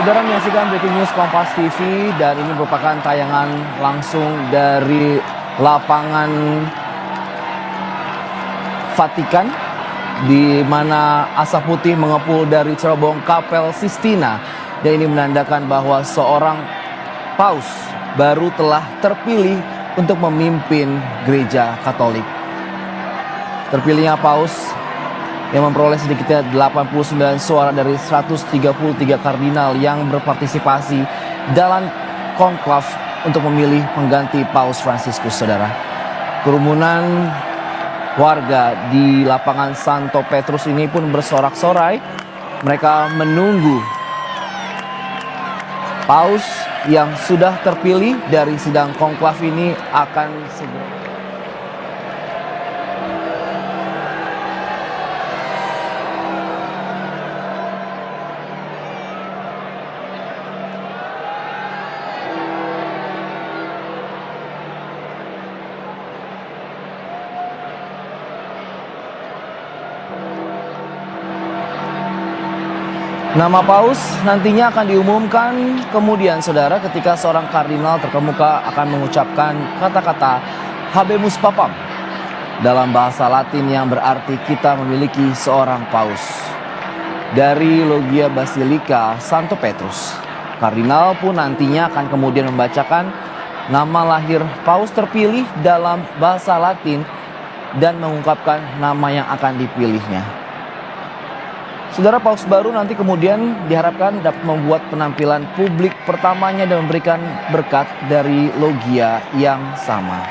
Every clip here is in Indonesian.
Saudara menyaksikan Breaking News Kompas TV dan ini merupakan tayangan langsung dari lapangan Vatikan di mana asap putih mengepul dari cerobong Kapel Sistina dan ini menandakan bahwa seorang paus baru telah terpilih untuk memimpin gereja Katolik. Terpilihnya paus yang memperoleh sedikitnya 89 suara dari 133 kardinal yang berpartisipasi dalam konklav untuk memilih pengganti Paus Fransiskus, saudara. Kerumunan warga di lapangan Santo Petrus ini pun bersorak-sorai. Mereka menunggu paus yang sudah terpilih dari sidang konklav ini akan segera. Nama paus nantinya akan diumumkan kemudian, saudara, ketika seorang kardinal terkemuka akan mengucapkan kata-kata Habemus Papam dalam bahasa Latin yang berarti kita memiliki seorang paus. Dari Logia Basilika Santo Petrus, kardinal pun nantinya akan kemudian membacakan nama lahir paus terpilih dalam bahasa Latin dan mengungkapkan nama yang akan dipilihnya. Saudara, paus baru nanti kemudian diharapkan dapat membuat penampilan publik pertamanya dan memberikan berkat dari logia yang sama.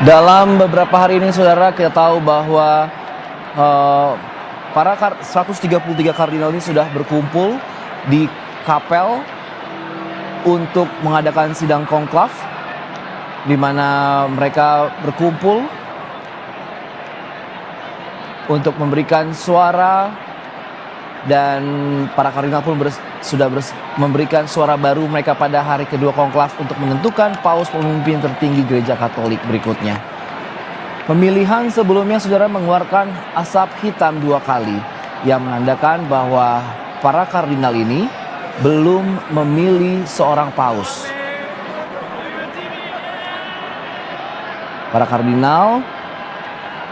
Dalam beberapa hari ini, saudara, kita tahu bahwa para 133 kardinal ini sudah berkumpul di kapel untuk mengadakan sidang konklav, di mana mereka berkumpul untuk memberikan suara, dan para kardinal pun sudah memberikan suara baru mereka pada hari kedua konklav untuk menentukan paus pemimpin tertinggi gereja Katolik berikutnya. Pemilihan sebelumnya, saudara, mengeluarkan asap hitam 2 kali yang menandakan bahwa para kardinal ini belum memilih seorang paus. Para kardinal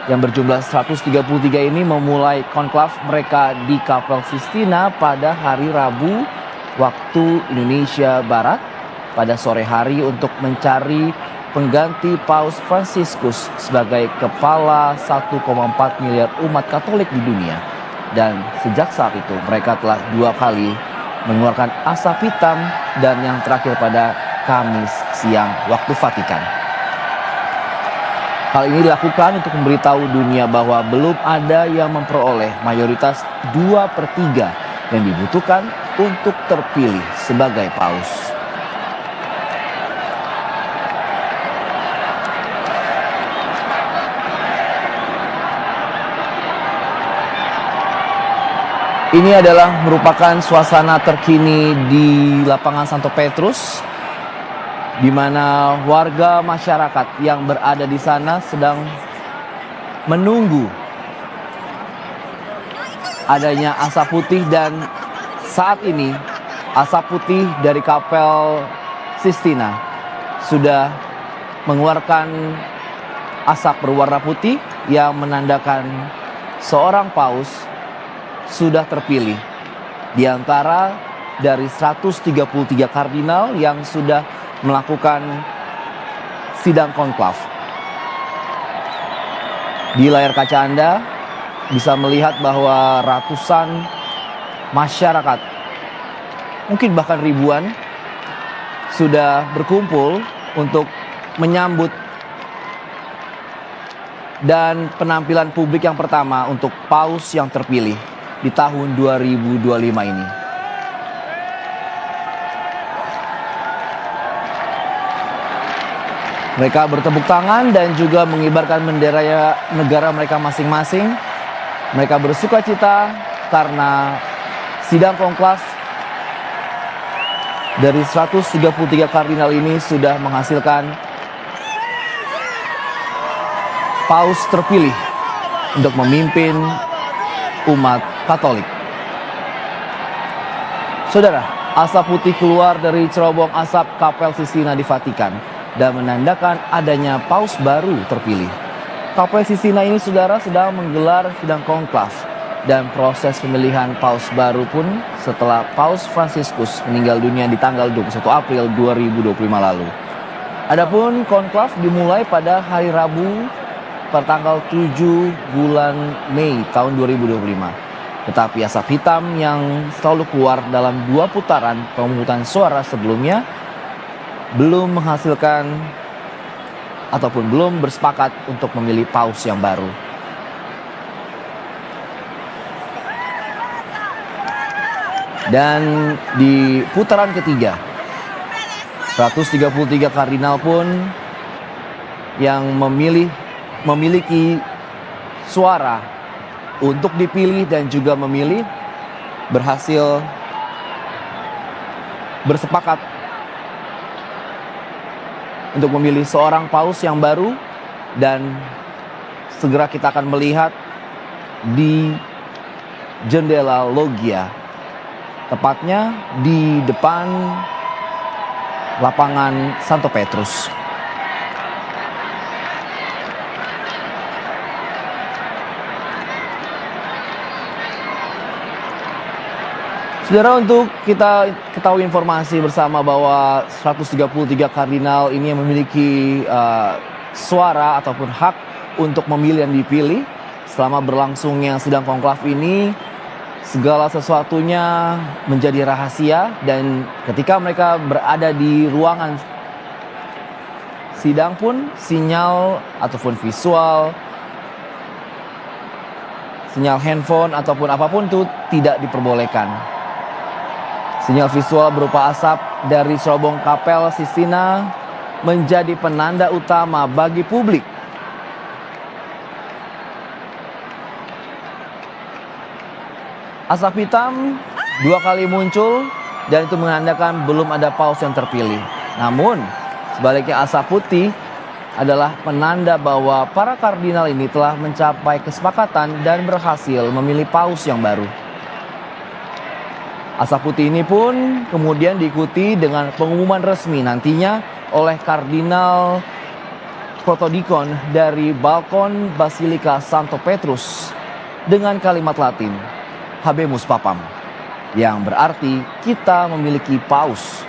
yang berjumlah 133 ini memulai konklav mereka di Kapel Sistina pada hari Rabu waktu Indonesia Barat pada sore hari untuk mencari pengganti Paus Fransiskus sebagai kepala 1,4 miliar umat Katolik di dunia. Dan sejak saat itu mereka telah 2 kali mengeluarkan asap hitam dan yang terakhir pada Kamis siang waktu Vatikan. Hal ini dilakukan untuk memberitahu dunia bahwa belum ada yang memperoleh mayoritas 2/3 yang dibutuhkan untuk terpilih sebagai paus. Ini adalah merupakan suasana terkini di lapangan Santo Petrus, di mana warga masyarakat yang berada di sana sedang menunggu adanya asap putih, dan saat ini asap putih dari Kapel Sistina sudah mengeluarkan asap berwarna putih yang menandakan seorang paus sudah terpilih di antara dari 133 kardinal yang sudah melakukan sidang konklav. Di layar kaca Anda bisa melihat bahwa ratusan masyarakat, mungkin bahkan ribuan, sudah berkumpul untuk menyambut dan penampilan publik yang pertama untuk paus yang terpilih di tahun 2025 ini. Mereka bertepuk tangan dan juga mengibarkan bendera negara mereka masing-masing. Mereka bersuka cita karena sidang konklav dari 133 kardinal ini sudah menghasilkan Paus terpilih untuk memimpin umat Katolik. Saudara, asap putih keluar dari cerobong asap Kapel Sistina di Vatikan dan menandakan adanya paus baru terpilih. Kapel Sistina ini, saudara, sedang menggelar sidang konklav dan proses pemilihan paus baru pun setelah Paus Fransiskus meninggal dunia di tanggal 21 April 2025 lalu. Adapun konklav dimulai pada hari Rabu pertanggal 7 bulan Mei tahun 2025. Tetapi asap hitam yang selalu keluar dalam 2 putaran pemungutan suara sebelumnya belum menghasilkan ataupun belum bersepakat untuk memilih paus yang baru. Dan di putaran ketiga, 133 kardinal pun yang memiliki suara untuk dipilih dan juga memilih berhasil bersepakat untuk memilih seorang paus yang baru, dan segera kita akan melihat di jendela Loggia, tepatnya di depan lapangan Santo Petrus. Saudara, untuk kita ketahui informasi bersama bahwa 133 kardinal ini yang memiliki suara ataupun hak untuk memilih dan dipilih selama berlangsungnya sidang konklav ini, segala sesuatunya menjadi rahasia, dan ketika mereka berada di ruangan sidang pun sinyal ataupun visual, sinyal handphone ataupun apapun itu tidak diperbolehkan. Sinyal visual berupa asap dari cerobong Kapel Sistina menjadi penanda utama bagi publik. Asap hitam 2 kali muncul dan itu menandakan belum ada paus yang terpilih. Namun sebaliknya asap putih adalah penanda bahwa para kardinal ini telah mencapai kesepakatan dan berhasil memilih paus yang baru. Asap putih ini pun kemudian diikuti dengan pengumuman resmi nantinya oleh Kardinal Protodikon dari balkon Basilika Santo Petrus dengan kalimat Latin Habemus Papam, yang berarti kita memiliki paus.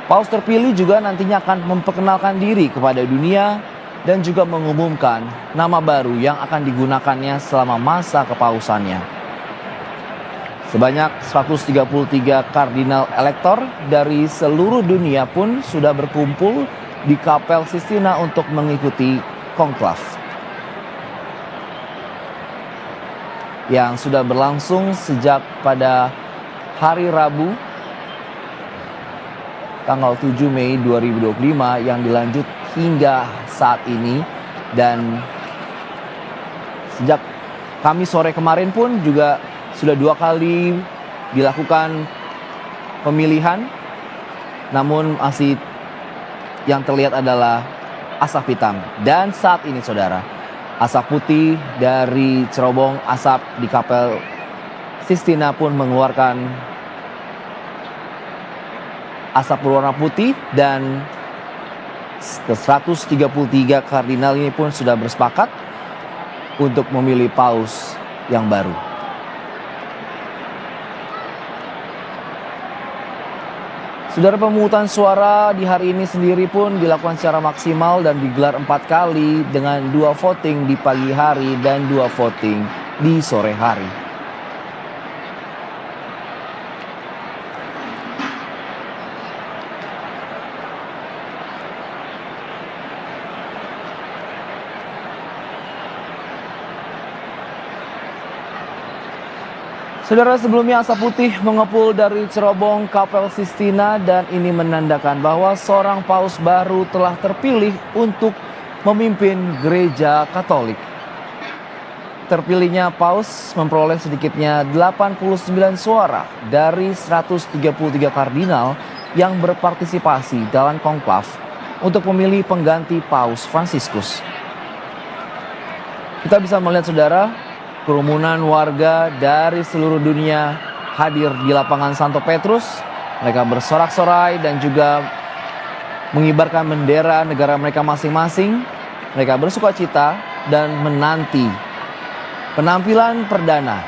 Paus terpilih juga nantinya akan memperkenalkan diri kepada dunia dan juga mengumumkan nama baru yang akan digunakannya selama masa kepausannya. Sebanyak 133 kardinal elektor dari seluruh dunia pun sudah berkumpul di Kapel Sistina untuk mengikuti konklav yang sudah berlangsung sejak pada hari Rabu tanggal 7 Mei 2025 yang dilanjut hingga saat ini, dan sejak Kamis sore kemarin pun juga sudah 2 kali dilakukan pemilihan, namun masih yang terlihat adalah asap hitam. Dan saat ini, saudara, asap putih dari cerobong asap di Kapel Sistina pun mengeluarkan asap berwarna putih, dan ke 133 kardinal ini pun sudah bersepakat untuk memilih paus yang baru. Saudara, pemungutan suara di hari ini sendiri pun dilakukan secara maksimal dan digelar 4 kali dengan 2 voting di pagi hari dan 2 voting di sore hari. Saudara, sebelumnya asap putih mengepul dari cerobong Kapel Sistina dan ini menandakan bahwa seorang paus baru telah terpilih untuk memimpin gereja Katolik. Terpilihnya paus memperoleh sedikitnya 89 suara dari 133 kardinal yang berpartisipasi dalam konklav untuk memilih pengganti Paus Fransiskus. Kita bisa melihat saudara, kerumunan warga dari seluruh dunia hadir di lapangan Santo Petrus. Mereka bersorak-sorai dan juga mengibarkan bendera negara mereka masing-masing. Mereka bersukacita dan menanti penampilan perdana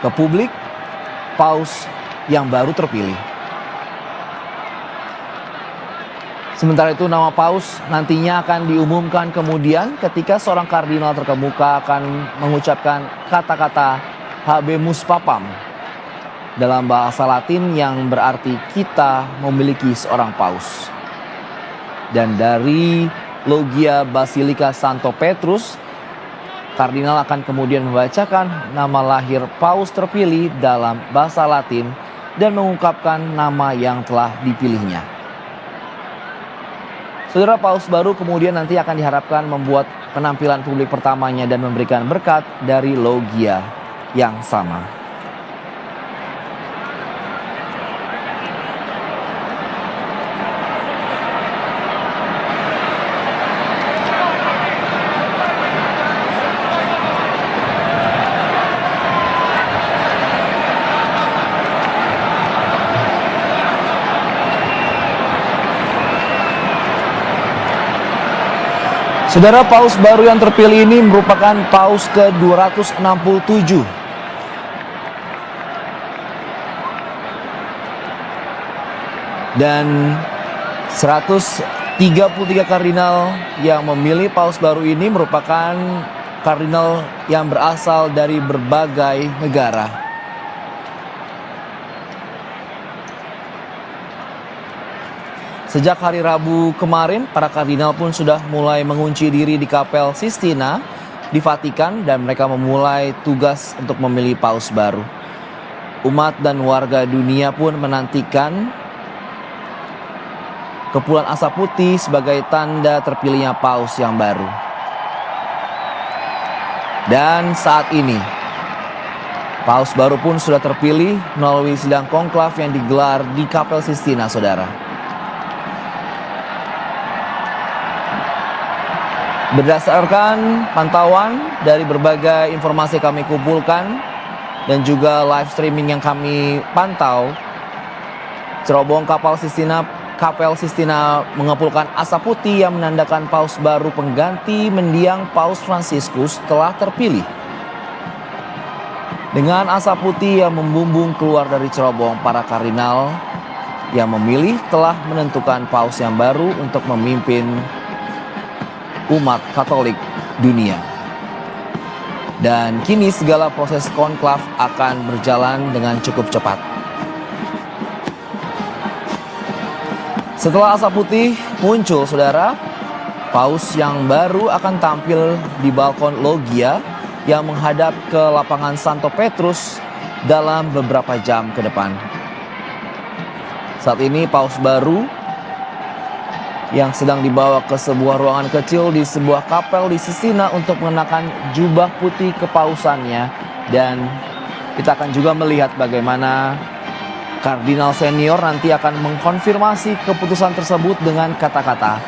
ke publik Paus yang baru terpilih. Sementara itu nama Paus nantinya akan diumumkan kemudian ketika seorang kardinal terkemuka akan mengucapkan kata-kata Habemus Papam dalam bahasa Latin yang berarti kita memiliki seorang Paus. Dan dari Logia Basilika Santo Petrus, kardinal akan kemudian membacakan nama lahir Paus terpilih dalam bahasa Latin dan mengungkapkan nama yang telah dipilihnya. Saudara, Paus baru kemudian nanti akan diharapkan membuat penampilan publik pertamanya dan memberikan berkat dari logia yang sama. Saudara, Paus baru yang terpilih ini merupakan Paus ke-267. Dan 133 kardinal yang memilih Paus baru ini merupakan kardinal yang berasal dari berbagai negara. Sejak hari Rabu kemarin, para kardinal pun sudah mulai mengunci diri di Kapel Sistina di Vatikan dan mereka memulai tugas untuk memilih Paus baru. Umat dan warga dunia pun menantikan kepulan asap putih sebagai tanda terpilihnya Paus yang baru. Dan saat ini, Paus baru pun sudah terpilih melalui sidang konklav yang digelar di Kapel Sistina, saudara. Berdasarkan pantauan dari berbagai informasi kami kumpulkan dan juga live streaming yang kami pantau, cerobong Kapel Sistina mengepulkan asap putih yang menandakan Paus baru pengganti mendiang Paus Fransiskus telah terpilih. Dengan asap putih yang membumbung keluar dari cerobong, para kardinal yang memilih telah menentukan Paus yang baru untuk memimpin umat Katolik dunia. Dan kini segala proses konklav akan berjalan dengan cukup cepat. Setelah asap putih muncul, saudara, Paus yang baru akan tampil di balkon logia yang menghadap ke lapangan Santo Petrus dalam beberapa jam ke depan. Saat ini Paus baru yang sedang dibawa ke sebuah ruangan kecil di sebuah kapel di Sistina untuk mengenakan jubah putih kepausannya. Dan kita akan juga melihat bagaimana kardinal senior nanti akan mengkonfirmasi keputusan tersebut dengan kata-kata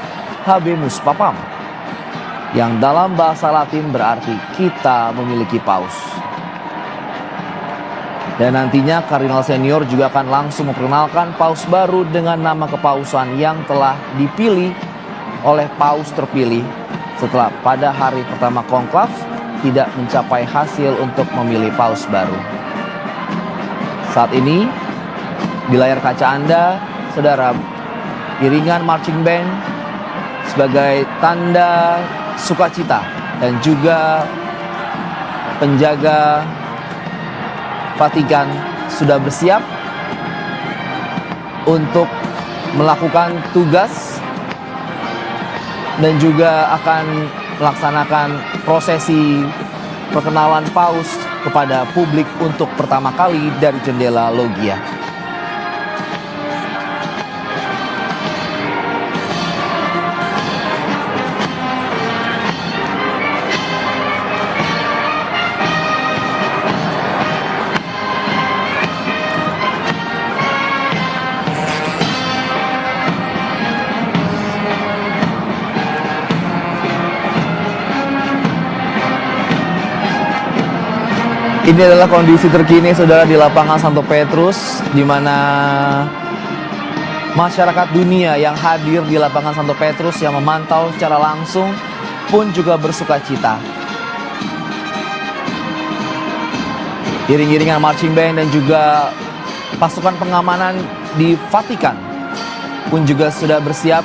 Habemus Papam, yang dalam bahasa Latin berarti kita memiliki Paus. Dan nantinya kardinal senior juga akan langsung memperkenalkan Paus baru dengan nama kepausan yang telah dipilih oleh Paus terpilih setelah pada hari pertama konklav tidak mencapai hasil untuk memilih Paus baru. Saat ini di layar kaca Anda, saudara, iringan marching band sebagai tanda sukacita dan juga penjaga Vatikan sudah bersiap untuk melakukan tugas dan juga akan melaksanakan prosesi perkenalan Paus kepada publik untuk pertama kali dari jendela logia. Ini adalah kondisi terkini saudara di lapangan Santo Petrus, di mana masyarakat dunia yang hadir di lapangan Santo Petrus yang memantau secara langsung pun juga bersuka cita. Iring-iringan marching band dan juga pasukan pengamanan di Vatikan pun juga sudah bersiap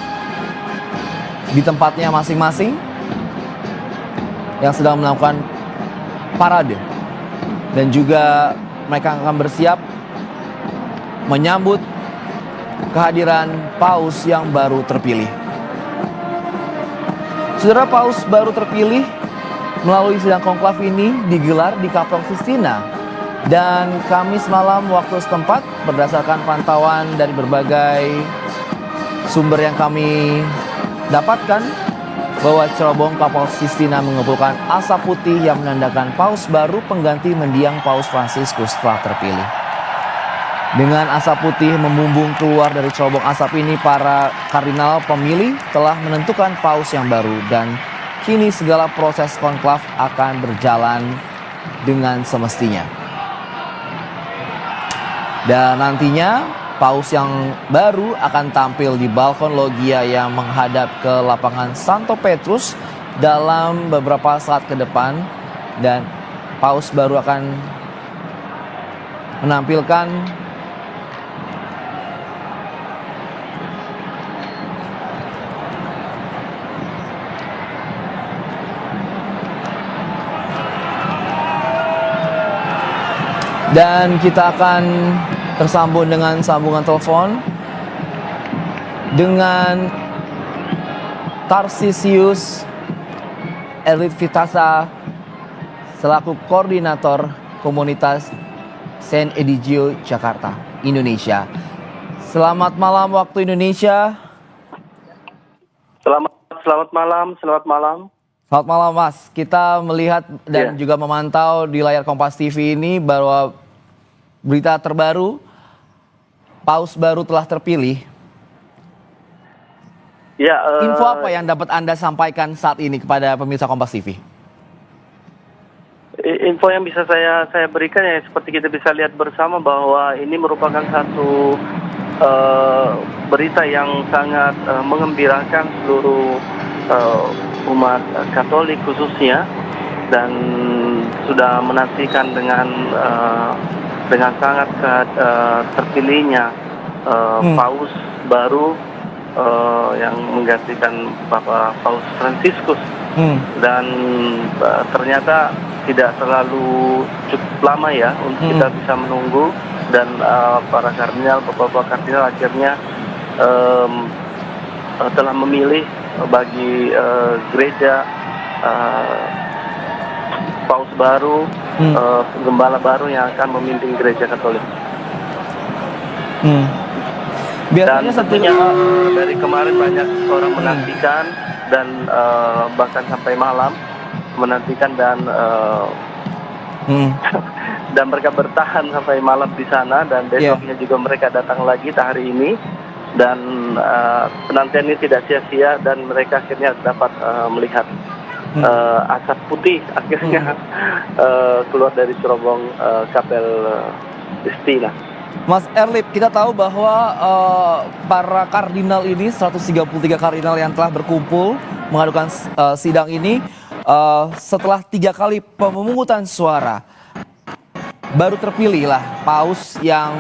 di tempatnya masing-masing yang sedang melakukan parade. Dan juga mereka akan bersiap menyambut kehadiran Paus yang baru terpilih. Saudara, Paus baru terpilih melalui sidang konklav ini digelar di Kapel Sistina. Dan Kamis malam waktu setempat, berdasarkan pantauan dari berbagai sumber yang kami dapatkan, bahwa cerobong Kapel Sistina mengumpulkan asap putih yang menandakan Paus baru pengganti mendiang Paus Fransiskus telah terpilih. Dengan asap putih membumbung keluar dari cerobong asap ini, para kardinal pemilih telah menentukan Paus yang baru dan kini segala proses konklav akan berjalan dengan semestinya. Dan nantinya Paus yang baru akan tampil di balkon loggia yang menghadap ke lapangan Santo Petrus dalam beberapa saat ke depan, dan Paus baru akan menampilkan dan kita akan tersambung dengan sambungan telepon dengan Tarsisius Elitvitasa selaku koordinator komunitas Saint Edigio Jakarta, Indonesia. Selamat malam waktu Indonesia. Selamat malam. Selamat malam Mas. Kita melihat dan juga memantau di layar Kompas TV ini bahwa berita terbaru, Paus baru telah terpilih. Ya, info apa yang dapat Anda sampaikan saat ini kepada pemirsa Kompas TV? Info yang bisa saya berikan ya seperti kita bisa lihat bersama bahwa ini merupakan satu berita yang sangat mengembirakan seluruh umat Katolik khususnya, dan sudah menantikan dengan sangat terpilihnya Paus baru yang menggantikan Bapak Paus Fransiskus. Dan ternyata tidak terlalu cukup lama ya untuk kita bisa menunggu, dan para kardinal, Bapak kardinal akhirnya telah memilih bagi gereja Paus baru, gembala baru yang akan memimpin gereja Katolik. Dan tentunya dari kemarin banyak orang menantikan dan bahkan sampai malam menantikan, dan dan mereka bertahan sampai malam di sana, dan besoknya juga mereka datang lagi hari ini, dan penantian ini tidak sia-sia dan mereka akhirnya dapat melihat asap putih akhirnya keluar dari cerobong Kapel Sistina. Mas Erlip, kita tahu bahwa para kardinal ini, 133 kardinal yang telah berkumpul mengadukan sidang ini, setelah 3 kali pemungutan suara, baru terpilihlah Paus yang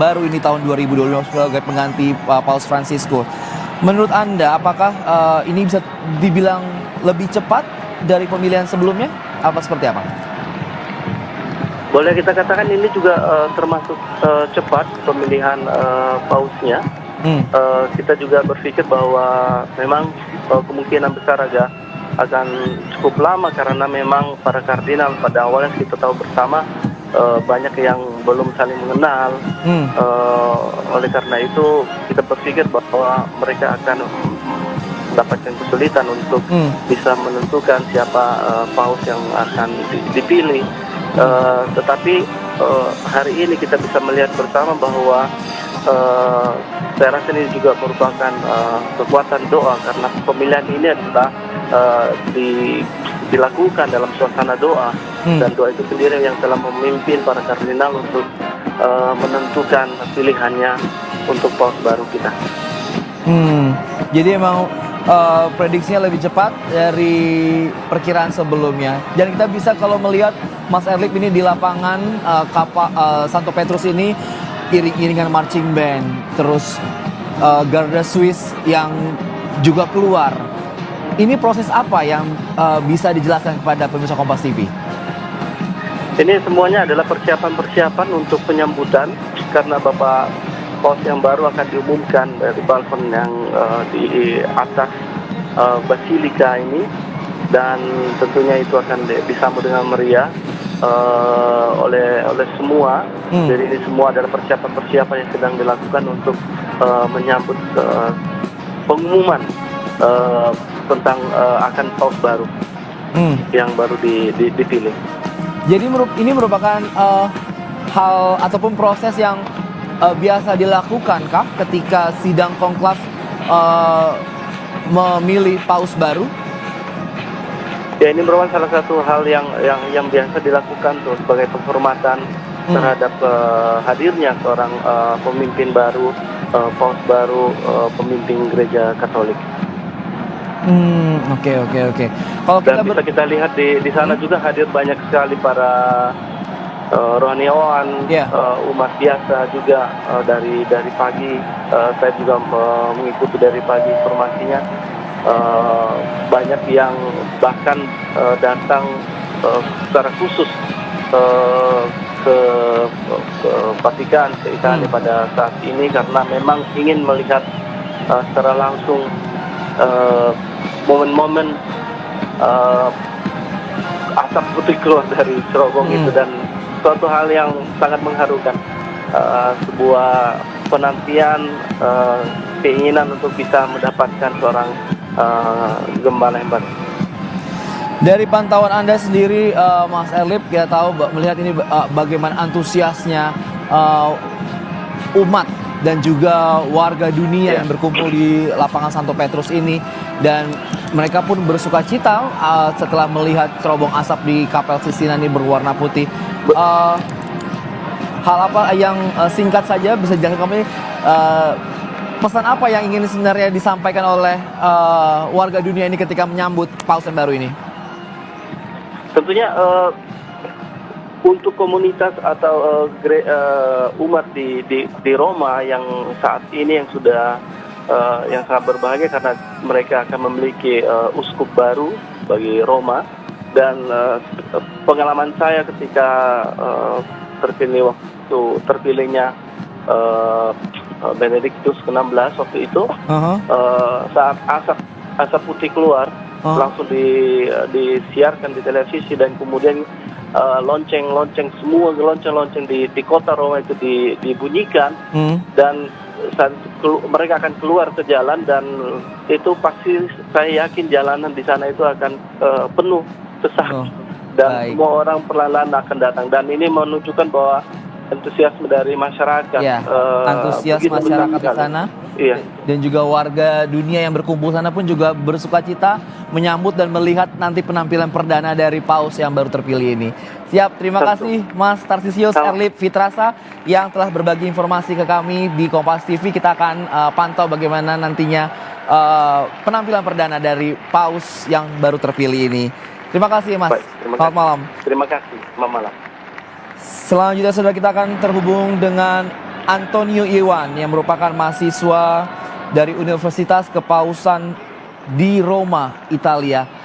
baru ini tahun 2022 sebagai pengganti Paus Fransiskus. Menurut Anda, apakah ini bisa dibilang lebih cepat dari pemilihan sebelumnya? Apa seperti apa? Boleh kita katakan ini juga termasuk cepat pemilihan pausnya. Kita juga berpikir bahwa memang kemungkinan besar akan cukup lama, karena memang para kardinal pada awalnya kita tahu bersama banyak yang belum saling mengenal. Oleh karena itu kita berpikir bahwa mereka akan mendapatkan kesulitan untuk bisa menentukan siapa paus yang akan dipilih. Tetapi hari ini kita bisa melihat bersama bahwa saya rasa ini juga merupakan kekuatan doa, karena pemilihan ini adalah dilakukan dalam suasana doa, dan doa itu sendiri yang telah memimpin para kardinal untuk menentukan pilihannya untuk paus baru kita. Jadi emang prediksinya lebih cepat dari perkiraan sebelumnya. Dan kita bisa kalau melihat Mas Erlip ini di lapangan Santo Petrus ini iring-iringan marching band, terus Garda Swiss yang juga keluar. Ini proses apa yang bisa dijelaskan kepada pemirsa Kompas TV? Ini semuanya adalah persiapan-persiapan untuk penyambutan, karena Bapak Paus yang baru akan diumumkan dari balkon yang di atas Basilika ini, dan tentunya itu akan disambut dengan meriah oleh semua. Jadi ini semua adalah persiapan-persiapan yang sedang dilakukan untuk menyambut pengumuman tentang akan paus baru yang baru dipilih. Jadi ini merupakan hal ataupun proses yang biasa dilakukan kah ketika sidang konklav memilih paus baru? Ya, ini merupakan salah satu hal yang biasa dilakukan tuh sebagai penghormatan terhadap hadirnya seorang pemimpin baru, paus baru, pemimpin gereja Katolik. Oke. Kalau dan bisa kita lihat di sana juga hadir banyak sekali para rohaniawan, umat biasa juga dari pagi. Saya juga mengikuti dari pagi informasinya. Banyak yang bahkan datang secara khusus ke Vatikan, ke Italia pada saat ini, karena memang ingin melihat secara langsung momen-momen asap putih keluar dari cerobong itu, dan suatu hal yang sangat mengharukan, sebuah penantian, keinginan untuk bisa mendapatkan seorang gembala yang baru. Dari pantauan Anda sendiri, Mas Erlip, kita tahu melihat ini bagaimana antusiasnya umat dan juga warga dunia yang berkumpul di lapangan Santo Petrus ini, dan mereka pun bersuka cita setelah melihat cerobong asap di Kapel Sistina ini berwarna putih. Hal apa yang singkat saja bisa dijelaskan kami, pesan apa yang ingin sebenarnya disampaikan oleh warga dunia ini ketika menyambut paus yang baru ini? Tentunya untuk komunitas atau umat di Roma yang saat ini yang sudah yang sangat berbahagia, karena mereka akan memiliki uskup baru bagi Roma. Dan pengalaman saya ketika terpilihnya Benediktus ke-16 waktu itu, saat asap putih keluar, langsung disiarkan di televisi, dan kemudian lonceng-lonceng di kota Roma itu dibunyikan, dan mereka akan keluar ke jalan, dan itu pasti saya yakin jalanan di sana itu akan penuh sesak, dan semua orang perlahan akan datang, dan ini menunjukkan bahwa antusiasme dari masyarakat, antusias masyarakat di sana, dan juga warga dunia yang berkumpul sana pun juga bersuka cita menyambut dan melihat nanti penampilan perdana dari paus yang baru terpilih ini. Siap, terima kasih Mas Tarsisius Erlip Fitrasa yang telah berbagi informasi ke kami di Kompas TV. Kita akan pantau bagaimana nantinya penampilan perdana dari paus yang baru terpilih ini. Terima kasih Mas. Selamat malam. Terima kasih. Selamat malam. Selanjutnya saudara, kita akan terhubung dengan Antonio Iwan yang merupakan mahasiswa dari Universitas Kepausan di Roma, Italia.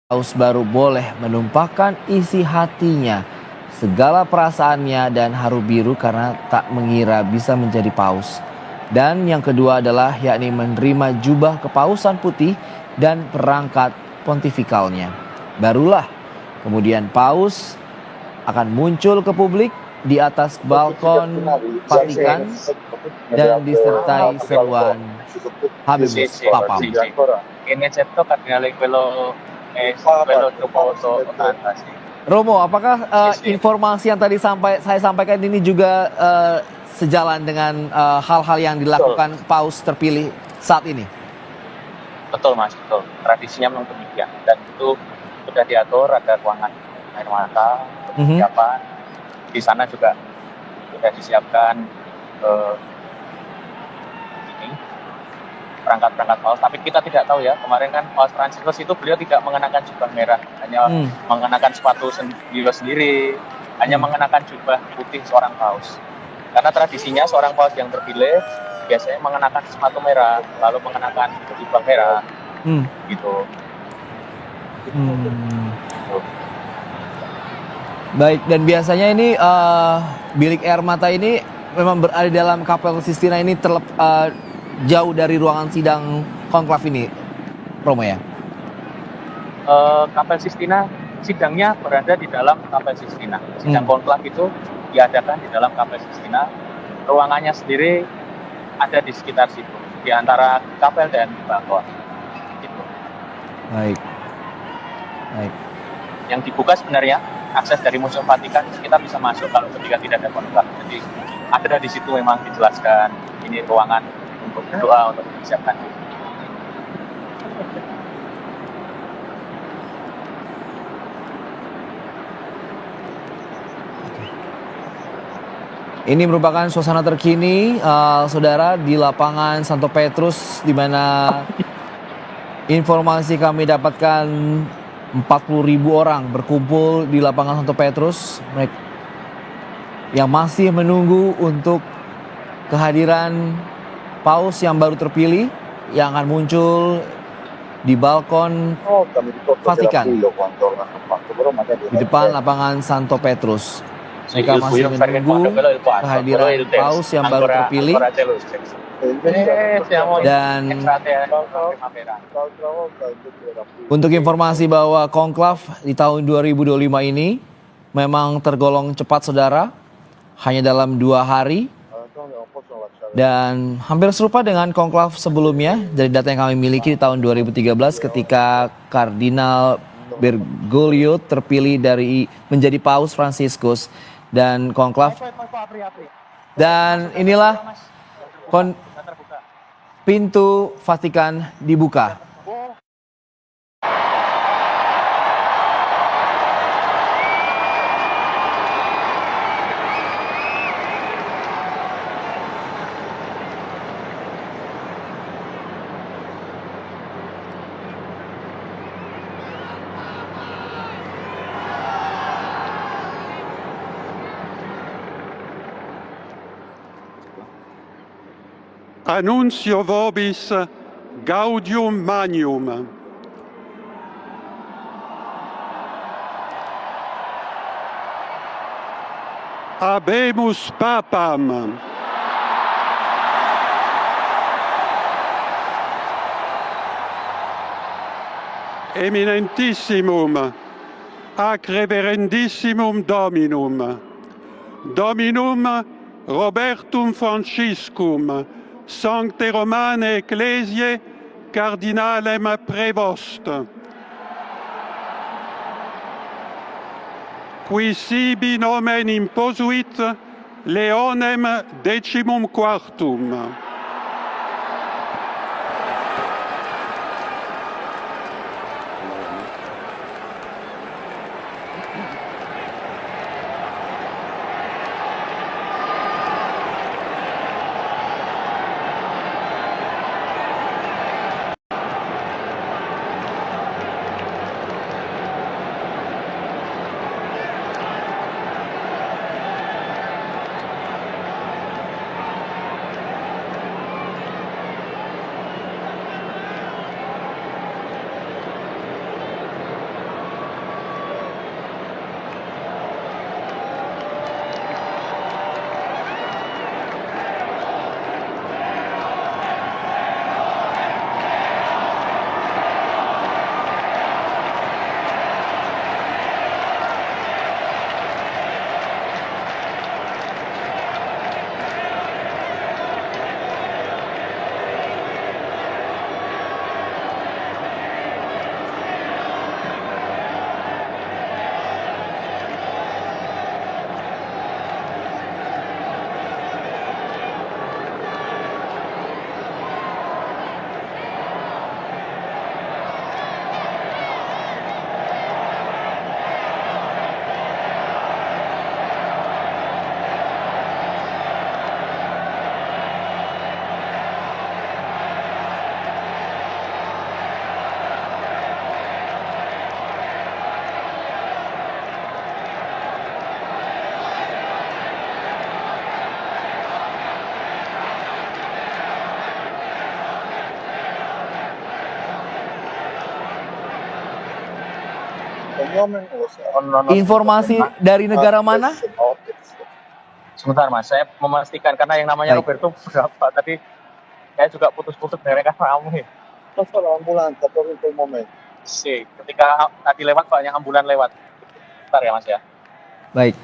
Paus baru boleh menumpahkan isi hatinya, segala perasaannya dan haru biru karena tak mengira bisa menjadi paus. Dan yang kedua adalah yakni menerima jubah kepausan putih dan perangkat pontifikalnya. Barulah kemudian paus akan muncul ke publik di atas balkon Vatikan dan disertai seruan Habemus Papam. Ini certo kardinale quello troppo fantasi. Romo, apakah informasi yang tadi saya sampaikan ini juga sejalan dengan hal-hal yang dilakukan Paus terpilih saat ini? Betul Mas, betul. Tradisinya memang demikian. Dan itu sudah diatur, ada ruangan air mata, persiapan. Di sana juga sudah disiapkan perangkat-perangkat paus, tapi kita tidak tahu ya, kemarin kan Paus Fransiskus itu beliau tidak mengenakan jubah merah, hanya mengenakan sepatu sendiri, hanya mengenakan jubah putih seorang paus. Karena tradisinya seorang paus yang terpilih biasanya mengenakan sepatu merah, lalu mengenakan jubah merah, gitu. Baik, dan biasanya ini bilik air mata ini memang berada dalam Kapel Sistina ini jauh dari ruangan sidang konklav ini, Romo ya? Kapel Sistina, sidangnya berada di dalam Kapel Sistina. Sidang konklav itu diadakan di dalam Kapel Sistina. Ruangannya sendiri ada di sekitar situ, di antara kapel dan balkon. Gitu. Baik. Yang dibuka sebenarnya akses dari Museum Vatikan, kita bisa masuk kalau ketika tidak ada konklav. Jadi ada di situ memang dijelaskan ini ruangan untuk doa, untuk mempersiapkan diri. Ini merupakan suasana terkini, saudara, di lapangan Santo Petrus, di mana informasi kami dapatkan 40.000 orang berkumpul di lapangan Santo Petrus, yang masih menunggu untuk kehadiran Paus yang baru terpilih yang akan muncul di balkon Vatikan di depan lapangan Santo Petrus. Mereka masih menunggu kehadiran Paus yang baru terpilih. Dan untuk informasi bahwa konklav di tahun 2025 ini memang tergolong cepat, saudara, hanya dalam 2 hari. Dan hampir serupa dengan konklav sebelumnya dari data yang kami miliki di tahun 2013 ketika Kardinal Bergoglio terpilih menjadi Paus Fransiskus dan konklav. Dan inilah pintu Vatikan dibuka. Annuncio vobis gaudium magnum. Habemus Papam. Eminentissimum, ac reverendissimum Dominum, Dominum Robertum Franciscum, Sancte Romane Ecclesiae Cardinalem Prevost, qui sibi nomen imposuit Leonem XIV. Informasi dari negara mana? Sebentar Mas, saya memastikan karena yang namanya Baik. Roberto berapa tadi saya juga putus-putus dari ramai. Ketika tadi lewat banyak ambulan lewat. Bentar ya Mas ya. Baik.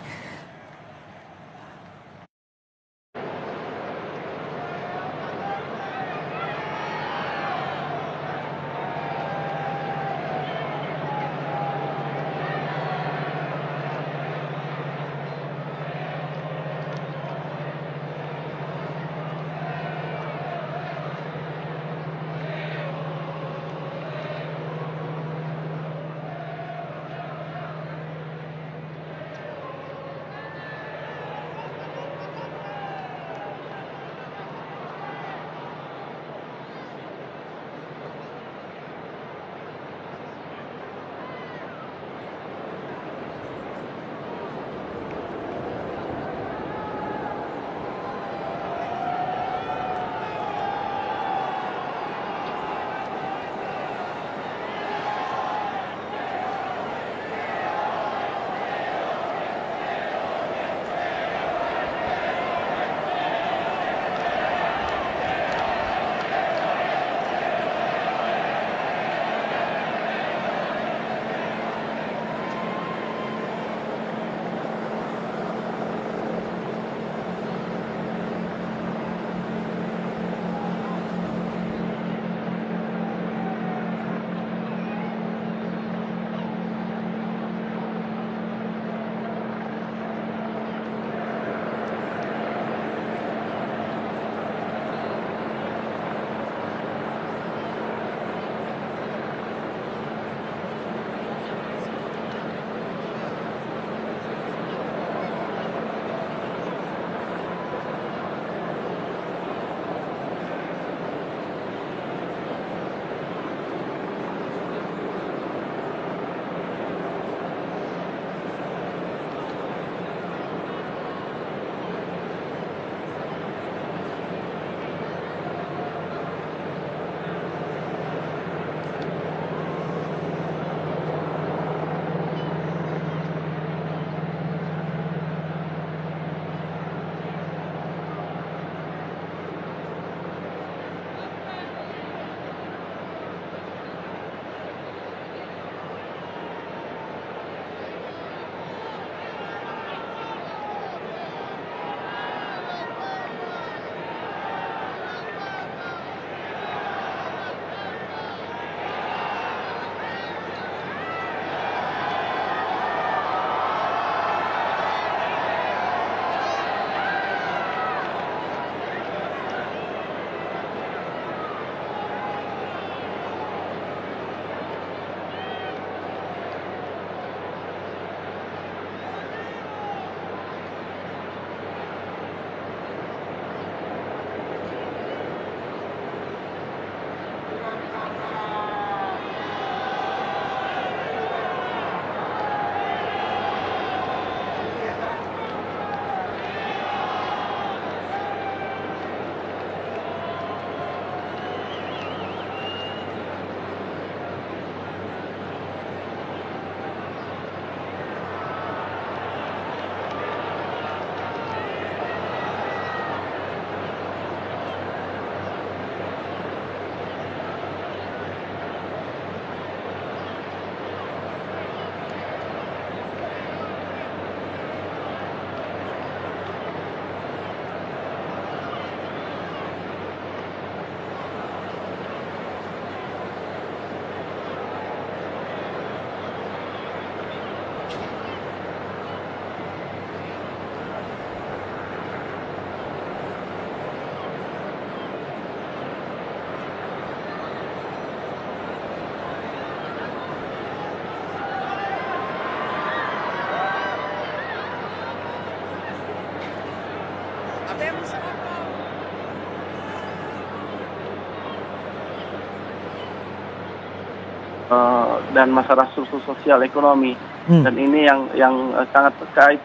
Dan masalah sosial ekonomi, dan ini yang sangat terkait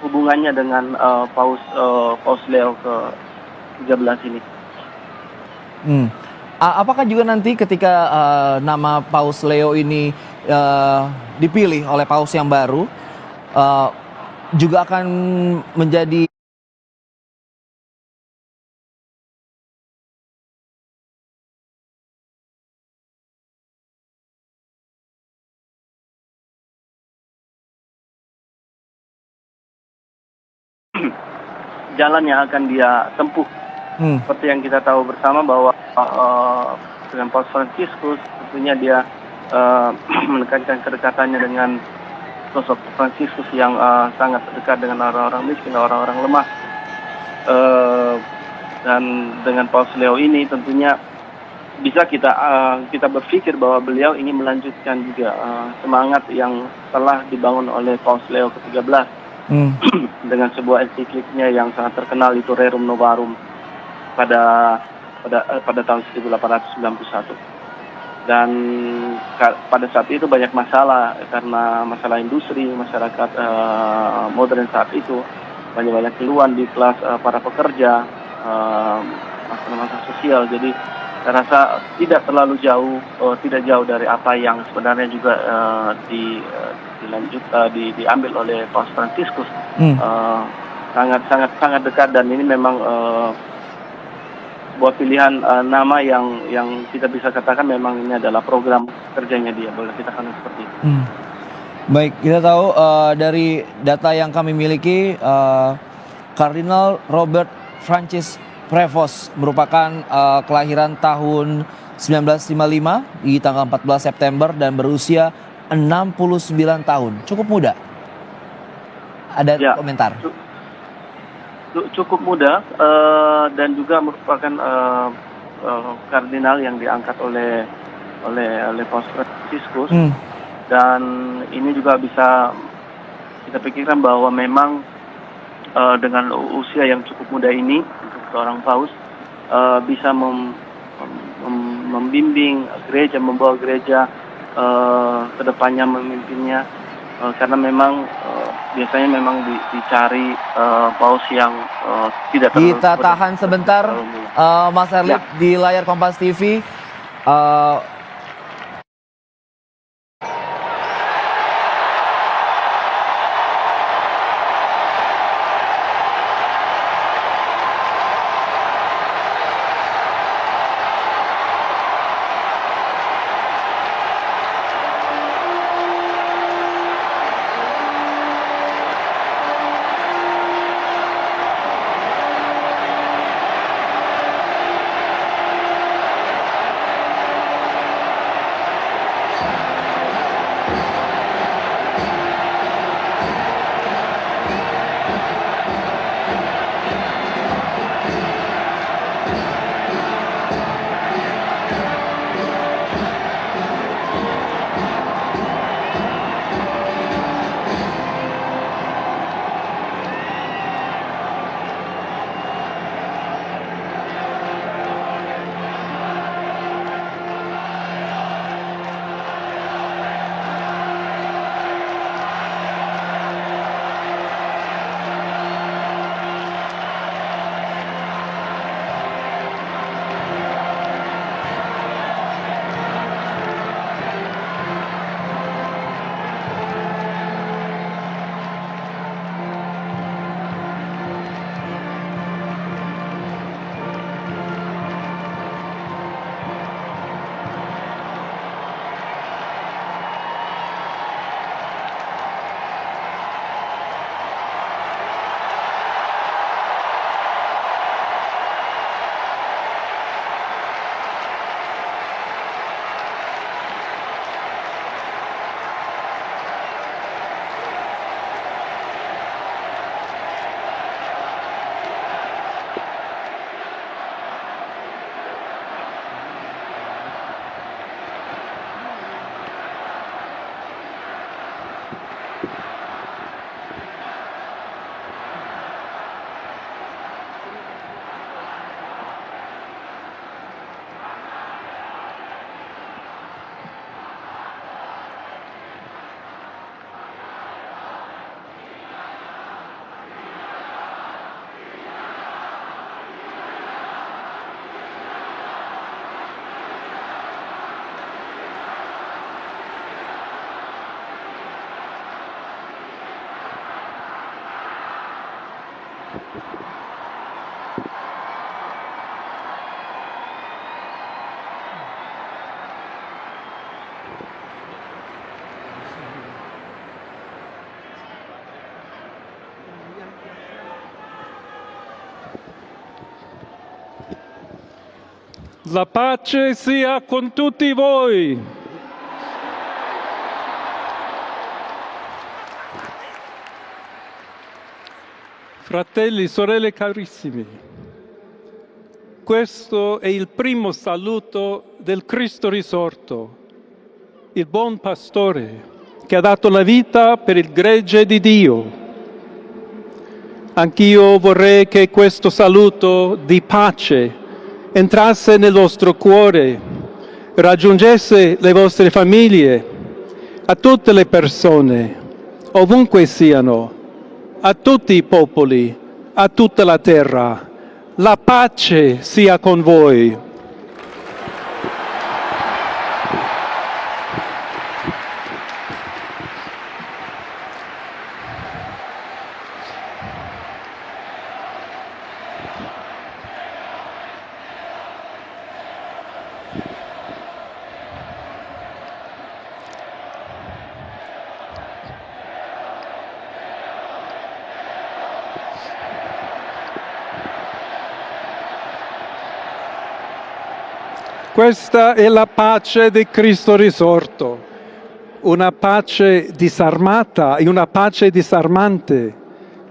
hubungannya dengan Paus Leo ke-13 ini. Apakah juga nanti ketika nama Paus Leo ini dipilih oleh Paus yang baru, juga akan menjadi jalan yang akan dia tempuh? Seperti yang kita tahu bersama bahwa dengan Paus Fransiskus tentunya dia menekankan kedekatannya dengan sosok Fransiskus yang sangat dekat dengan orang-orang miskin, orang-orang lemah. Dan dengan Paus Leo ini tentunya bisa kita berpikir bahwa beliau ingin melanjutkan juga semangat yang telah dibangun oleh Paus Leo ke-13 dengan sebuah ensikliknya yang sangat terkenal, itu Rerum Novarum pada tahun 1891. Dan pada saat itu banyak masalah karena masalah industri, masyarakat modern saat itu banyak keluhan di kelas para pekerja, masalah sosial. Jadi saya rasa tidak terlalu jauh, tidak jauh dari apa yang sebenarnya juga diambil oleh Paus Fransiskus. Sangat dekat, dan ini memang buat pilihan nama yang kita bisa katakan memang ini adalah program kerjanya dia, boleh kita katakan seperti itu. Baik, kita tahu dari data yang kami miliki, Kardinal Robert Francis Prevost merupakan kelahiran tahun 1955 di tanggal 14 September dan berusia 69 tahun. Cukup muda. Ada komentar? Cukup muda, dan juga merupakan kardinal yang diangkat oleh Paus Fransiskus. Dan ini juga bisa kita pikirkan bahwa memang dengan usia yang cukup muda ini untuk seorang paus bisa membimbing gereja, membawa gereja ke depannya, memimpinnya, karena memang biasanya memang dicari paus yang tidak terlalu. Kita tahan sebentar, Mas Herlip, di layar Kompas TV. La pace sia con tutti voi. Fratelli, sorelle carissimi, questo è il primo saluto del Cristo risorto, il buon pastore che ha dato la vita per il gregge di Dio. Anch'io vorrei che questo saluto di pace entrasse nel vostro cuore, raggiungesse le vostre famiglie, a tutte le persone, ovunque siano, a tutti i popoli, a tutta la terra. La pace sia con voi. Questa è la pace di Cristo risorto, una pace disarmata e una pace disarmante,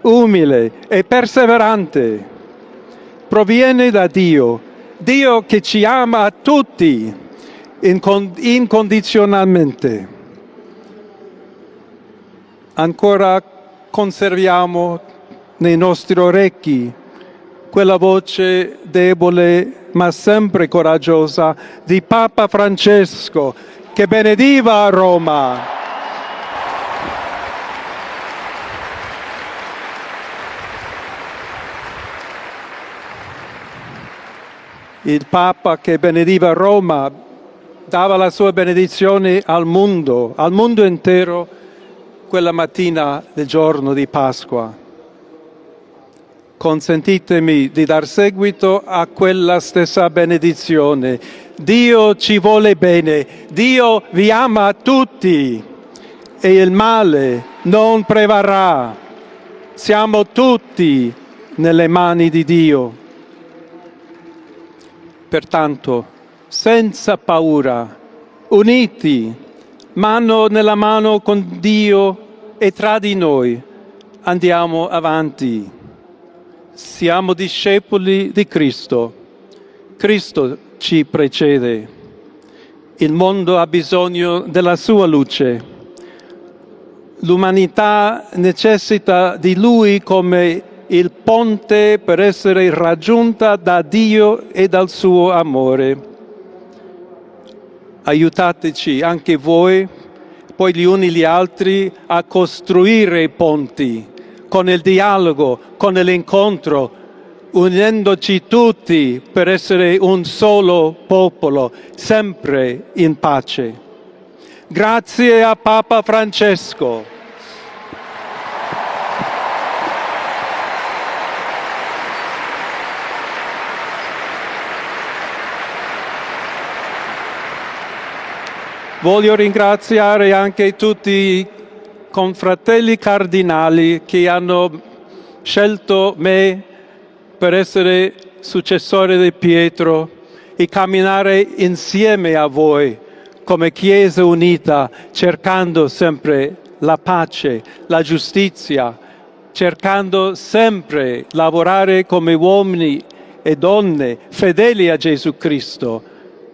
umile e perseverante. Proviene da Dio, Dio che ci ama a tutti incondizionalmente. Ancora conserviamo nei nostri orecchi quella voce debole ma sempre coraggiosa di Papa Francesco che benediva a Roma. Il Papa che benediva Roma dava la sua benedizione al mondo intero, quella mattina del giorno di Pasqua. Consentitemi di dar seguito a quella stessa benedizione. Dio ci vuole bene, Dio vi ama tutti e il male non prevarrà. Siamo tutti nelle mani di Dio. Pertanto, senza paura, uniti, mano nella mano con Dio e tra di noi, andiamo avanti. Siamo discepoli di Cristo. Cristo ci precede. Il mondo ha bisogno della sua luce. L'umanità necessita di Lui come il ponte per essere raggiunta da Dio e dal suo amore. Aiutateci anche voi, poi gli uni gli altri, a costruire i ponti con il dialogo, con l'incontro, unendoci tutti per essere un solo popolo, sempre in pace. Grazie a Papa Francesco. Voglio ringraziare anche tutti i confratelli cardinali che hanno scelto me per essere successore di Pietro e camminare insieme a voi come Chiesa unita, cercando sempre la pace, la giustizia, cercando sempre lavorare come uomini e donne fedeli a Gesù Cristo,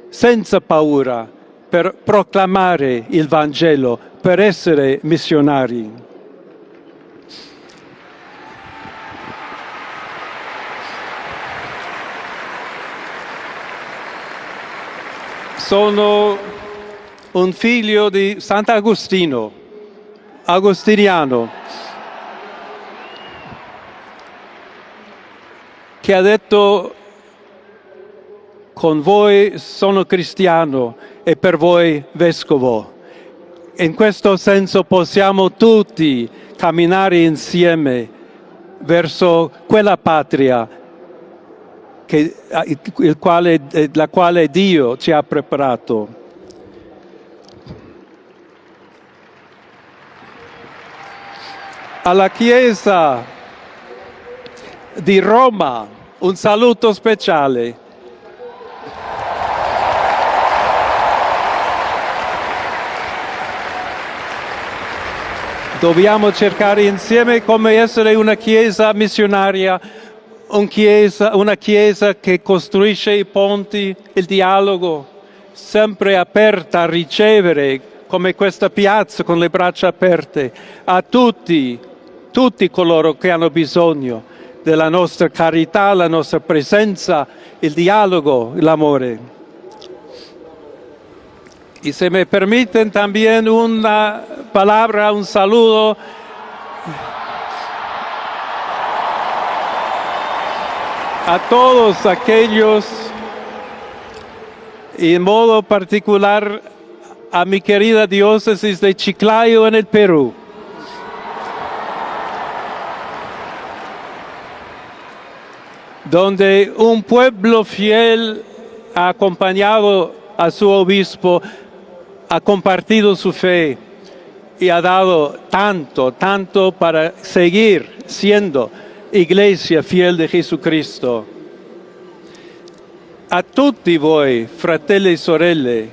senza paura, per proclamare il Vangelo, per essere missionari. Sono un figlio di Sant'Agostino, agostiniano, che ha detto: con voi sono cristiano e per voi vescovo. In questo senso possiamo tutti camminare insieme verso quella patria la quale Dio ci ha preparato. Alla Chiesa di Roma un saluto speciale. Dobbiamo cercare insieme come essere una Chiesa missionaria, una chiesa che costruisce i ponti, il dialogo, sempre aperta a ricevere, come questa piazza con le braccia aperte, a tutti coloro che hanno bisogno della nostra carità, la nostra presenza, il dialogo, l'amore. Y se me permiten también una palabra, un saludo a todos aquellos, y en modo particular a mi querida diócesis de Chiclayo en el Perú. Donde un pueblo fiel ha acompañado a su obispo, ha compartido su fe y ha dado tanto para seguir siendo Iglesia fiel di Jesucristo. A tutti voi, fratelli e sorelle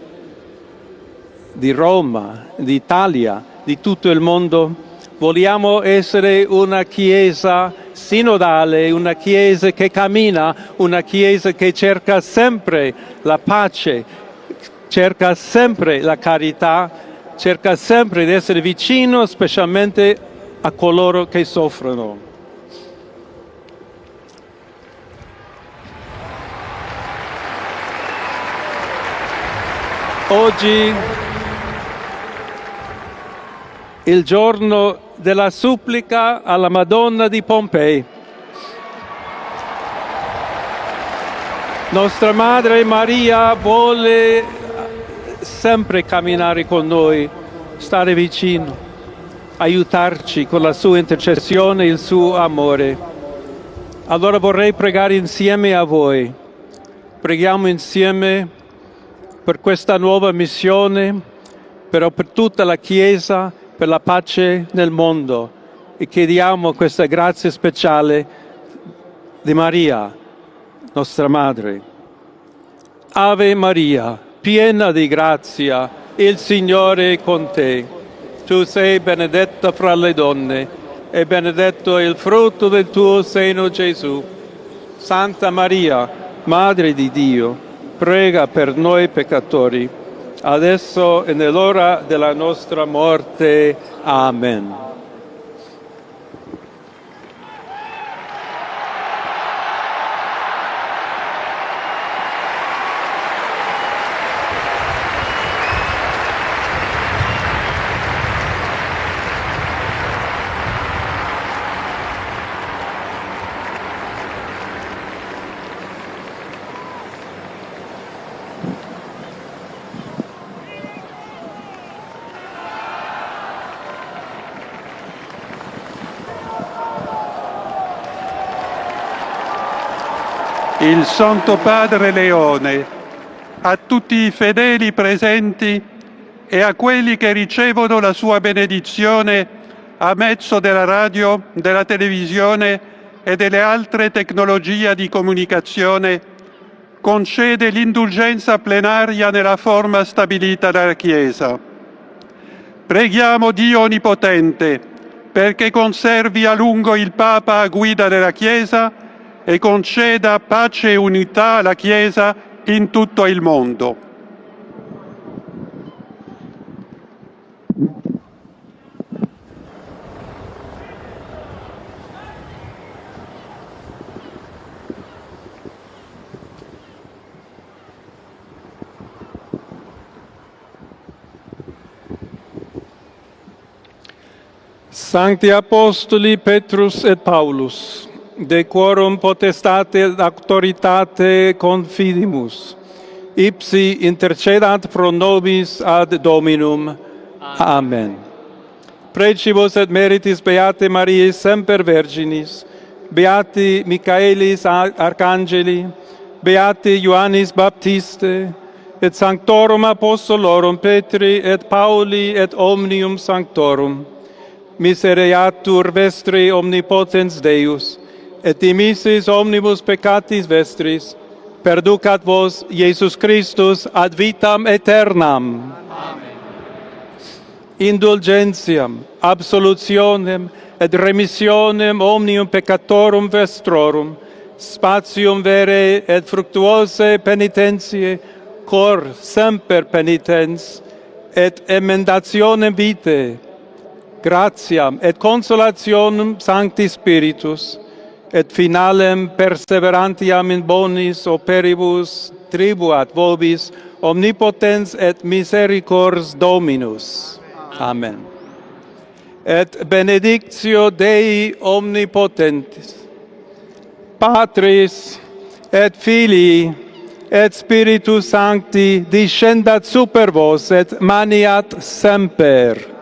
di Roma, d'Italia, di tutto il mondo, vogliamo essere una Chiesa sinodale, una Chiesa che cammina, una Chiesa che cerca sempre la pace, cerca sempre la carità, cerca sempre di essere vicino specialmente a coloro che soffrono. Oggi, il giorno della supplica alla Madonna di Pompei. Nostra Madre Maria vuole sempre camminare con noi, stare vicino, aiutarci con la sua intercessione e il suo amore. Allora vorrei pregare insieme a voi. Preghiamo insieme per questa nuova missione, però per tutta la Chiesa, per la pace nel mondo, e chiediamo questa grazia speciale di Maria, nostra Madre. Ave Maria, piena di grazia, il Signore è con te. Tu sei benedetta fra le donne, e benedetto è il frutto del tuo seno, Gesù. Santa Maria, Madre di Dio, prega per noi peccatori, adesso e nell'ora della nostra morte. Amen. Il Santo Padre Leone, a tutti i fedeli presenti e a quelli che ricevono la sua benedizione a mezzo della radio, della televisione e delle altre tecnologie di comunicazione, concede l'indulgenza plenaria nella forma stabilita dalla Chiesa. Preghiamo Dio Onnipotente perché conservi a lungo il Papa a guida della Chiesa e conceda pace e unità alla Chiesa in tutto il mondo. Sancti Apostoli Petrus et Paulus, de quorum potestate et auctoritate confidimus, ipsi intercedant pro nobis ad Dominum. Amen. Precibus et meritis Beate Mariae semper Virginis, beati Michaelis Arcangeli, beati Ioannis Baptiste, et sanctorum apostolorum Petri et Pauli et omnium sanctorum, misereatur vestri omnipotens Deus, et dimissis omnibus peccatis vestris, perducat vos Iesus Christus ad vitam aeternam. Amen. Indulgentiam, absolutionem et remissionem omnium peccatorum vestrorum, spatium vere et fructuose penitentiae, cor semper penitens, et emendationem vitae, gratiam et consolationem Sancti Spiritus, et finalem perseverantiam in bonis operibus tribuat vobis omnipotens et misericors Dominus. Amen. Et benedictio Dei omnipotentis, Patris et Filii et Spiritus Sancti descendat super vos et maniat semper.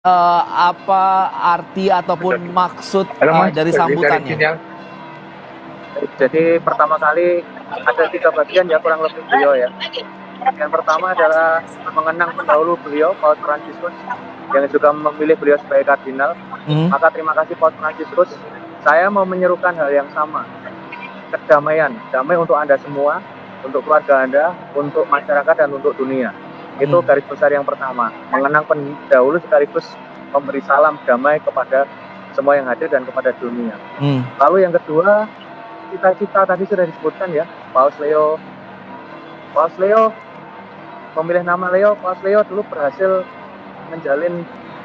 apa arti ataupun maksud dari sambutannya? Jadi pertama kali ada 3 bagian ya kurang lebih beliau ya. Yang pertama adalah mengenang pendahulu beliau, Paus Fransiskus, yang juga memilih beliau sebagai kardinal. Maka terima kasih Paus Fransiskus. Saya mau menyerukan hal yang sama. Kedamaian, damai untuk Anda semua, untuk keluarga Anda, untuk masyarakat dan untuk dunia. Itu garis besar yang pertama. Mengenang pendahulu sekaligus memberi salam damai kepada semua yang hadir dan kepada dunia. Lalu yang kedua, cita-cita tadi sudah disebutkan ya, Paus Leo memilih nama Leo. Paus Leo dulu berhasil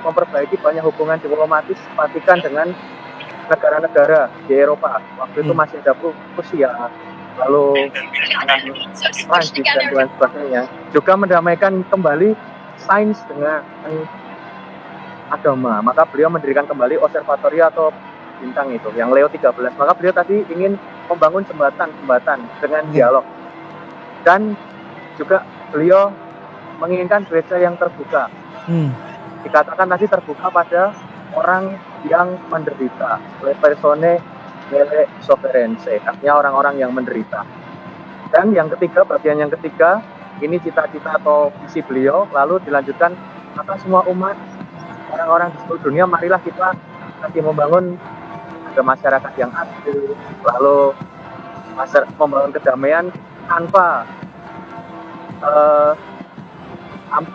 memperbaiki banyak hubungan diplomatis Vatikan dengan negara-negara di Eropa. Waktu itu masih ada Rusia, lalu Prancis dan lain sebagainya. Juga mendamaikan kembali sains dengan agama. Maka beliau mendirikan kembali observatorio atau bintang itu, yang Leo 13. Maka beliau tadi ingin membangun jembatan dengan dialog. Dan juga beliau menginginkan gereja yang terbuka. Dikatakan tadi terbuka pada orang yang menderita. Le persone nelle sofferenze, artinya orang-orang yang menderita. Dan yang ketiga, bagian yang ketiga, ini cita-cita atau visi beliau, lalu dilanjutkan, maka semua umat, orang-orang di seluruh dunia, marilah kita nanti membangun ada masyarakat yang adil, lalu membangun kedamaian tanpa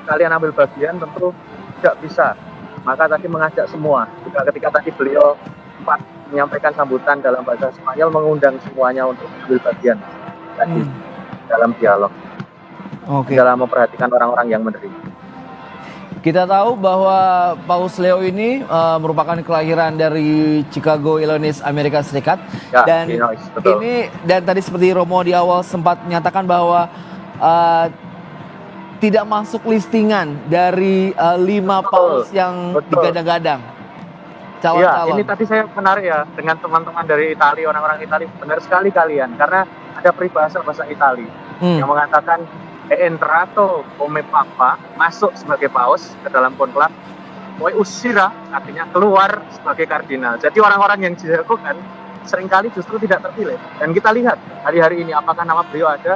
kalian ambil bagian tentu tidak bisa. Maka tadi mengajak semua. Juga ketika tadi beliau menyampaikan sambutan dalam bahasa Spanyol, mengundang semuanya untuk ambil bagian tadi dalam dialog, dalam memperhatikan orang-orang yang menderita. Kita tahu bahwa Paus Leo ini merupakan kelahiran dari Chicago, Illinois, Amerika Serikat. Ya, dan Illinois, betul. Dan tadi seperti Romo di awal sempat menyatakan bahwa tidak masuk listingan dari 5 paus yang digadang-gadang. Ya, ini tadi saya menarik ya dengan teman-teman dari Italia, orang-orang Italia. Benar sekali kalian, karena ada peribahasa bahasa Italia yang mengatakan entrato come papa, masuk sebagai paus ke dalam konklaf, poi uscirà, artinya keluar sebagai kardinal. Jadi orang-orang yang dijagokan seringkali justru tidak terpilih. Dan kita lihat hari-hari ini apakah nama beliau ada?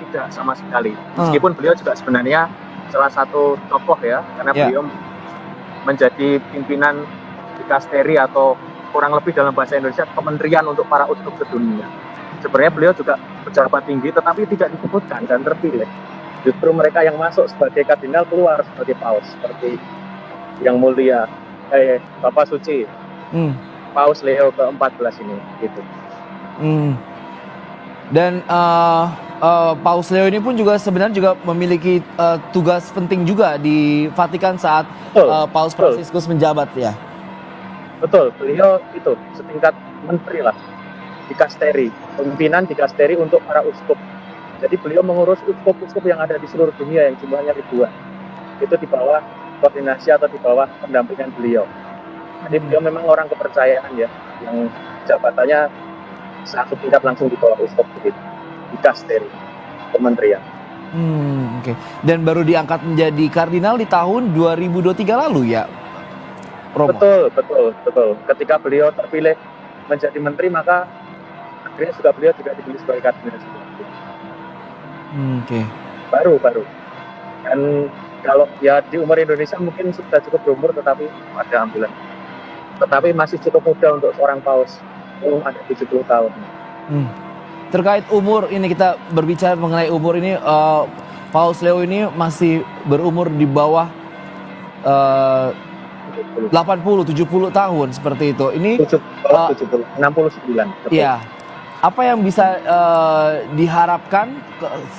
Tidak sama sekali. Meskipun beliau juga sebenarnya salah satu tokoh ya, karena beliau menjadi pimpinan dikasteri atau kurang lebih dalam bahasa Indonesia kementerian untuk para uskup sedunia. Sebenarnya beliau juga pejabat tinggi tetapi tidak disebutkan dan terpilih. Justru mereka yang masuk sebagai kardinal keluar sebagai paus, seperti yang mulia Bapak Suci Paus Leo ke-14 ini gitu. Dan Paus Leo ini pun juga sebenarnya juga memiliki tugas penting juga di Vatikan saat Paus Fransiskus menjabat ya. Betul, beliau itu setingkat menteri lah, dikasteri, pimpinan dikasteri untuk para uskup. Jadi beliau mengurus uskup-uskup yang ada di seluruh dunia yang jumlahnya ribuan. Itu di bawah koordinasi atau di bawah pendampingan beliau. Jadi beliau memang orang kepercayaan ya, yang jabatannya satu tingkat langsung di bawah uskup begitu, dikasteri, kementerian. Oke. Dan baru diangkat menjadi kardinal di tahun 2023 lalu ya, Romo? Betul. Ketika beliau terpilih menjadi menteri, maka akhirnya beliau juga dipilih sebagai kardinal. Baru. Dan kalau ya di umur Indonesia mungkin sudah cukup berumur, tetapi ada ambulan. Tetapi masih cukup muda untuk seorang paus, belum ada 70 tahun. Terkait umur ini, kita berbicara mengenai umur ini, Paus Leo ini masih berumur di bawah 80-70 tahun seperti itu. Ini 69. Iya. Apa yang bisa diharapkan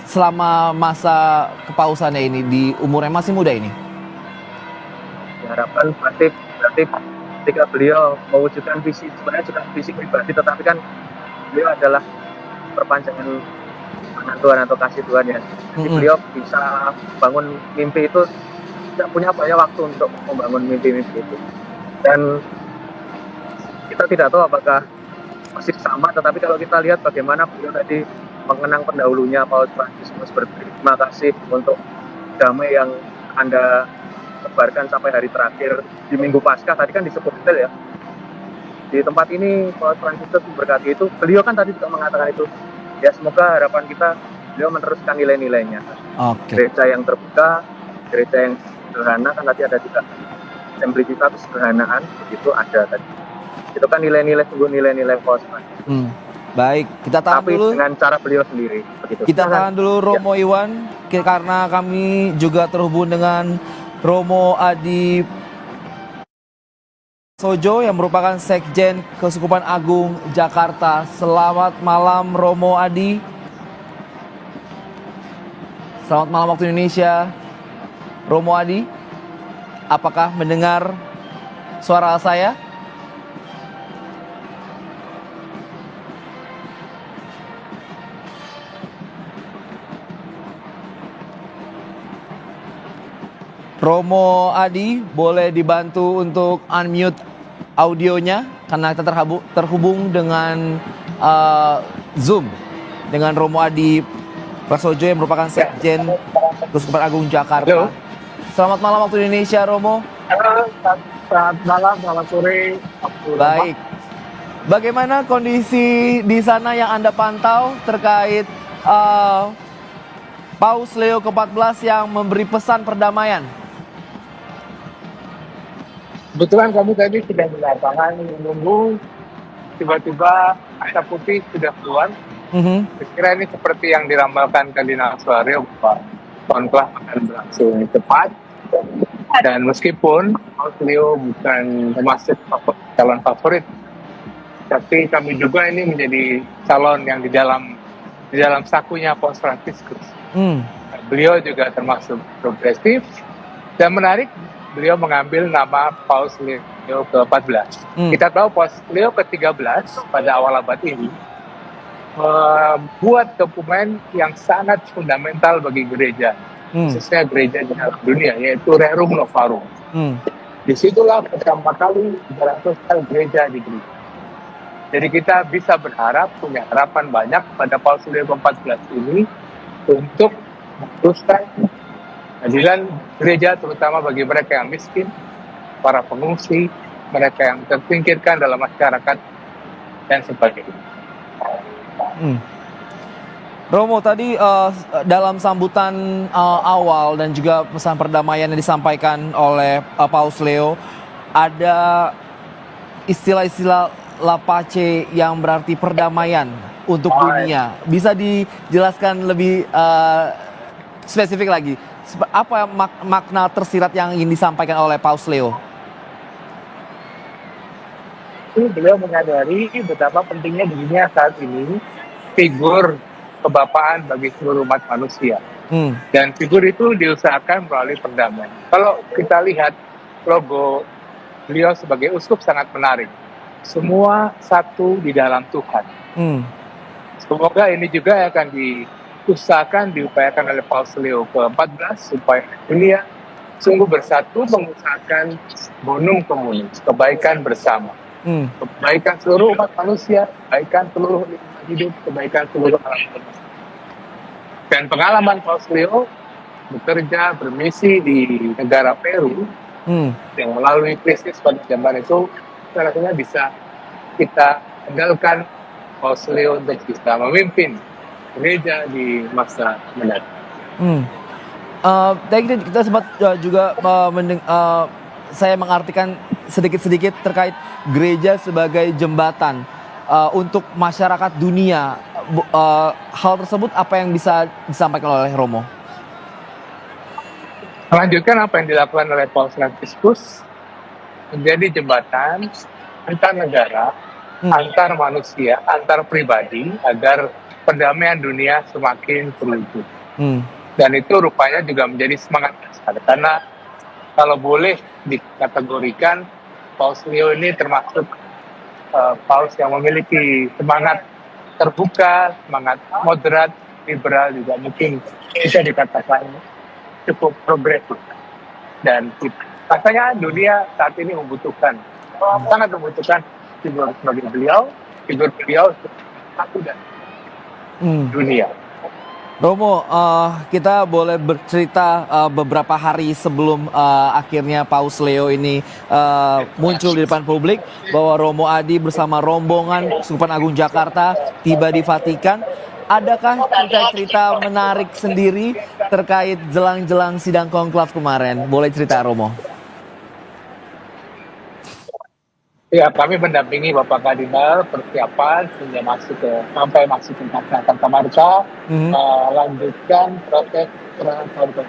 selama masa kepausannya ini di umur yang masih muda ini? Diharapkan berarti ketika beliau mewujudkan visi, sebenarnya juga visi pribadi, tetapi kan beliau adalah perpanjangan tangan Tuhan atau kasih Tuhan ya. Jadi beliau bisa bangun mimpi itu, tidak punya banyak waktu untuk membangun mimpi-mimpi itu. Dan kita tidak tahu apakah masih sama, tetapi kalau kita lihat bagaimana beliau tadi mengenang pendahulunya Paus Fransiskus, berterima kasih untuk damai yang Anda dibubarkan sampai hari terakhir di Minggu Paskah. Tadi kan disebut detail ya. Di tempat ini Paus Fransiskus memberkati itu, beliau kan tadi juga mengatakan itu. Ya semoga harapan kita beliau meneruskan nilai-nilainya. Gereja yang terbuka, gereja yang sederhana, kan tadi ada juga simplicitas, kesederhanaan, begitu ada tadi. Itu kan nilai-nilai, sungguh nilai-nilai Paus Fransiskus. Baik, kita tahan Tapi dulu. dengan cara beliau sendiri. Begitu. Kita tahan dulu Romo Iwan, karena kami juga terhubung dengan Romo Adi Sojo yang merupakan Sekjen Keuskupan Agung Jakarta. Selamat malam Romo Adi. Selamat malam waktu Indonesia. Romo Adi, apakah mendengar suara saya? Romo Adi, boleh dibantu untuk unmute audionya karena kita terhubung dengan Zoom dengan Romo Adi Prasojo yang merupakan Sekjen Keuskupan Agung Jakarta. Halo. Selamat malam waktu Indonesia, Romo. Selamat malam, selamat sore. Baik. Bagaimana kondisi di sana yang Anda pantau terkait Paus Leo ke-14 yang memberi pesan perdamaian? Kebetulan kami tadi sudah di lapangan menunggu, tiba-tiba asap putih sudah keluar. Saya kira ini seperti yang diramalkan Kardinal Suarez bahwa konklaf akan berlangsung cepat. Dan meskipun Paus Leo bukan termasuk calon favorit, tapi kami juga ini menjadi calon yang di dalam sakunya Paus Fransiskus. Beliau juga termasuk progresif dan menarik. Beliau mengambil nama Paus Leo ke-14. Kita tahu Paus Leo ke-13 pada awal abad ini membuat dokumen yang sangat fundamental bagi gereja, khususnya gereja di dalam dunia, yaitu Rerum Novarum. Disitulah pertama kali dilangsungkan gereja di gereja. Jadi kita bisa berharap, punya harapan banyak pada Paus Leo ke-14 ini untuk meneruskan keadilan gereja, terutama bagi mereka yang miskin, para pengungsi, mereka yang tersingkirkan dalam masyarakat, dan sebagainya. Romo, tadi dalam sambutan awal dan juga pesan perdamaian yang disampaikan oleh Paus Leo, ada istilah-istilah La Pace yang berarti perdamaian untuk dunia. Bisa dijelaskan lebih spesifik lagi? Apa makna tersirat yang ingin disampaikan oleh Paus Leo? Beliau menyadari betapa pentingnya di dunia saat ini figur kebapaan bagi seluruh umat manusia. Dan figur itu diusahakan melalui perdamaian. Kalau kita lihat logo beliau sebagai uskup sangat menarik. Semua satu di dalam Tuhan. Semoga ini juga akan diupayakan oleh Paus Leo ke-14 supaya dunia sungguh bersatu mengusahakan bonum communis, kebaikan bersama. Kebaikan seluruh umat manusia, kebaikan seluruh hidup, kebaikan seluruh alam semesta. Dan pengalaman Paus Leo bekerja, bermisi di negara Peru yang melalui krisis pada zaman itu, rasanya bisa kita andalkan Paus Leo untuk bisa memimpin gereja di masa mendatang. Tadi kita sempat juga saya mengartikan sedikit-sedikit terkait gereja sebagai jembatan untuk masyarakat dunia. Hal tersebut apa yang bisa disampaikan oleh Romo? Melanjutkan apa yang dilakukan oleh Paus Fransiskus, menjadi jembatan antar negara, antar manusia, antar pribadi, agar perdamaian dunia semakin terwujud. Dan itu rupanya juga menjadi semangat besar. Karena kalau boleh dikategorikan, Paus Leo ini termasuk Paus yang memiliki semangat terbuka, semangat moderat, liberal, juga mungkin bisa dikatakan cukup progresif. Dan rasanya dunia saat ini sangat membutuhkan figur sebagai beliau, figur beliau satu dan dunia. Romo, kita boleh bercerita beberapa hari sebelum akhirnya Paus Leo ini muncul di depan publik bahwa Romo Adi bersama rombongan Keuskupan Agung Jakarta tiba di Vatikan. Adakah cerita-cerita menarik sendiri terkait jelang-jelang sidang konklav kemarin? Boleh cerita, Romo? Ya, kami mendampingi Bapak Kardinal persiapan sehingga sampai masuk ke Santa Marta, lanjutkan proses transfer.